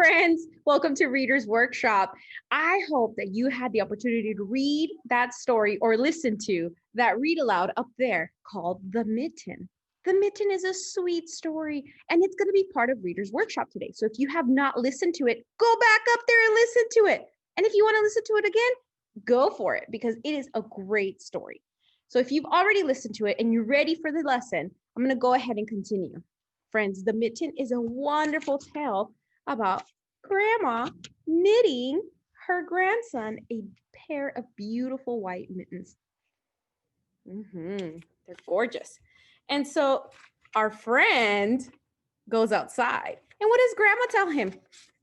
friends. Welcome to Reader's Workshop. I hope that you had the opportunity to read that story or listen to that read aloud up there called The Mitten. The Mitten is a sweet story, and it's going to be part of Reader's Workshop today. So if you have not listened to it, go back up there and listen to it. And if you want to listen to it again, go for it because it is a great story. So if you've already listened to it and you're ready for the lesson, I'm going to go ahead and continue. Friends, The Mitten is a wonderful tale about Grandma knitting her grandson a pair of beautiful white mittens. They're gorgeous. And so our friend goes outside. And what does Grandma tell him?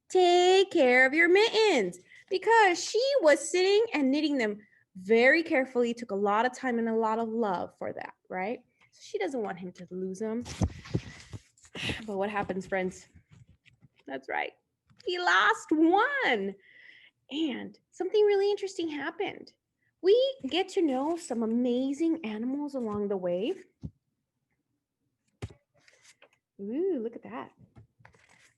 Take care of your mittens, because she was sitting and knitting them very carefully. Took a lot of time and a lot of love for that, right? So she doesn't want him to lose them. But what happens, friends? That's right. He lost one. And something really interesting happened. We get to know some amazing animals along the way. Ooh, look at that.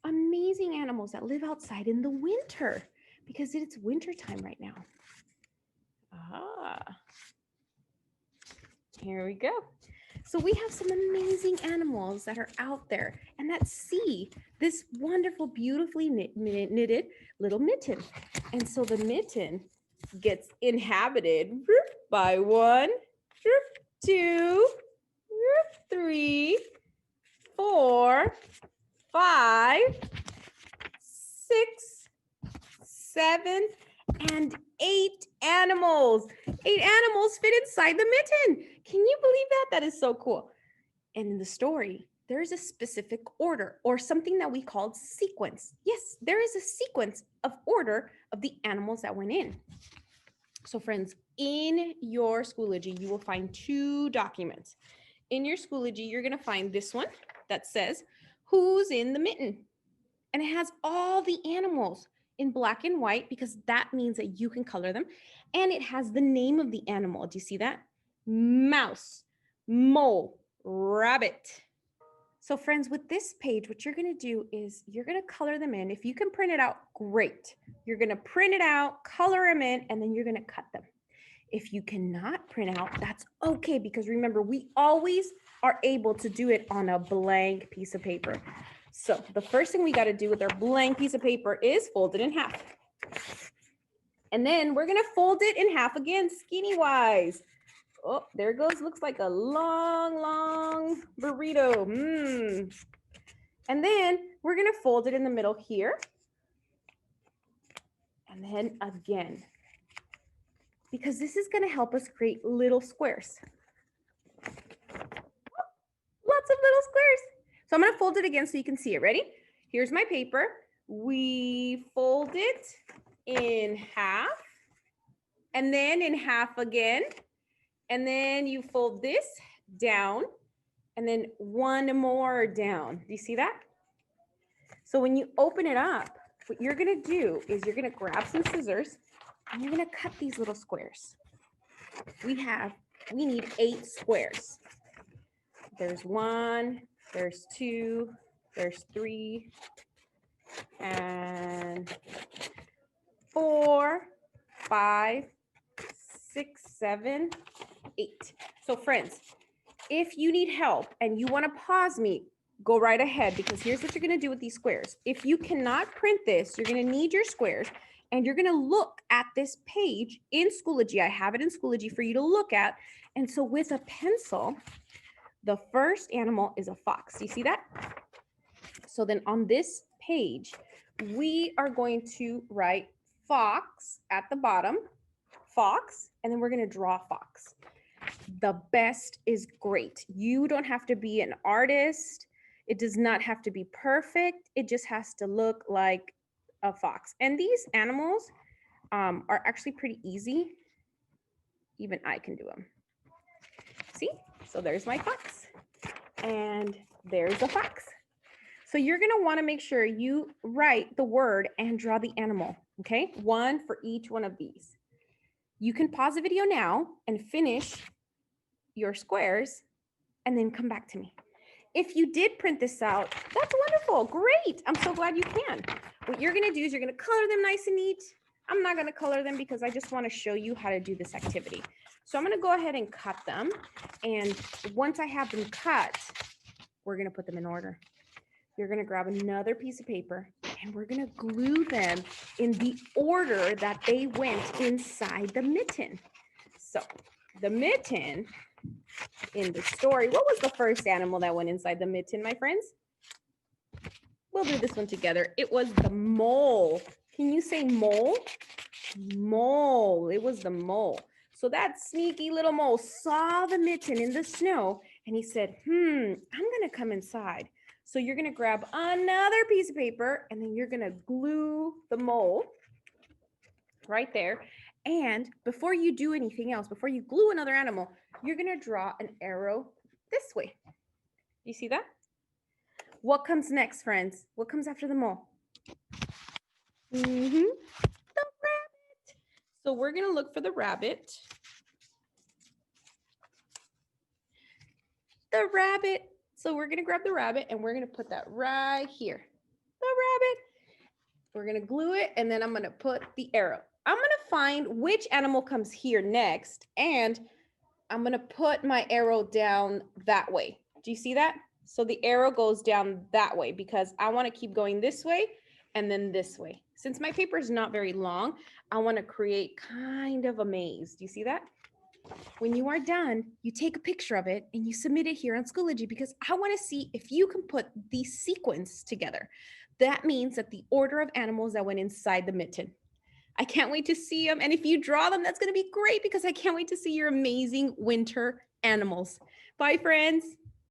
Amazing animals that live outside in the winter because it's winter time right now. Here we go. So we have some amazing animals that are out there and that see this wonderful, beautifully knitted little mitten. And so the mitten gets inhabited by 1, 2, 3, 4, 5, 6, 7, and 8 animals. 8 animals fit inside the mitten. Can you believe that? That is so cool. And in the story, there is a specific order or something that we called sequence. Yes, there is a sequence of order of the animals that went in. So friends, in your Schoology, you will find 2 documents. In your Schoology, you're going to find this one that says, who's in the mitten? And it has all the animals in black and white because that means that you can color them. And it has the name of the animal. Do you see that? Mouse, mole, rabbit. So friends, with this page, what you're going to do is you're going to color them in. If you can print it out, great. You're going to print it out, color them in, and then you're going to cut them. If you cannot print out, that's okay, because remember, we always are able to do it on a blank piece of paper. So the first thing we got to do with our blank piece of paper is fold it in half. And then we're going to fold it in half again, skinny wise. Oh, there it goes. Looks like a long, long burrito. And then we're going to fold it in the middle here. And then again, because this is going to help us create little squares. Lots of little squares. So I'm going to fold it again so you can see it. Ready? Here's my paper. We fold it in half and then in half again. And then you fold this down and then one more down. Do you see that? So when you open it up, what you're going to do is you're going to grab some scissors and you're going to cut these little squares. We need 8 squares. There's 1, there's 2, there's 3, and 4, 5, 6, 7, 8. So friends, if you need help and you want to pause me, go right ahead, because here's what you're going to do with these squares. If you cannot print this, you're going to need your squares and you're going to look at this page in Schoology. I have it in Schoology for you to look at. And so with a pencil, the first animal is a fox. Do you see that? So then on this page, we are going to write fox at the bottom, fox, and then we're going to draw fox. The best is great. You don't have to be an artist. It does not have to be perfect. It just has to look like a fox. And these animals are actually pretty easy. Even I can do them. See? So there's my fox. And there's a fox. So you're going to want to make sure you write the word and draw the animal, okay? 1 for each one of these. You can pause the video now and finish your squares and then come back to me. if you did print this out, that's wonderful. Great. I'm so glad you can. What you're going to do is you're going to color them nice and neat. I'm not going to color them because I just want to show you how to do this activity. So I'm going to go ahead and cut them. And once I have them cut, we're going to put them in order. You're going to grab another piece of paper and we're going to glue them in the order that they went inside the mitten. So the mitten in the story, what was the first animal that went inside the mitten, my friends? We'll do this one together. It was the mole. Can you say mole? Mole. It was the mole. So that sneaky little mole saw the mitten in the snow and he said, I'm going to come inside. So you're going to grab another piece of paper and then you're going to glue the mole right there. And before you do anything else, before you glue another animal, you're going to draw an arrow this way. You see that? What comes next, friends? What comes after the mole? The rabbit. So we're going to look for the rabbit. The rabbit. So we're going to grab the rabbit and we're going to put that right here. The rabbit. We're going to glue it and then I'm going to put the arrow. I'm going to find which animal comes here next and I'm going to put my arrow down that way. Do you see that? So the arrow goes down that way because I want to keep going this way and then this way. Since my paper is not very long, I want to create kind of a maze. Do you see that? When you are done, you take a picture of it and you submit it here on Schoology because I want to see if you can put the sequence together. That means that the order of animals that went inside the mitten. I can't wait to see them. And if you draw them, that's going to be great because I can't wait to see your amazing winter animals. Bye, friends.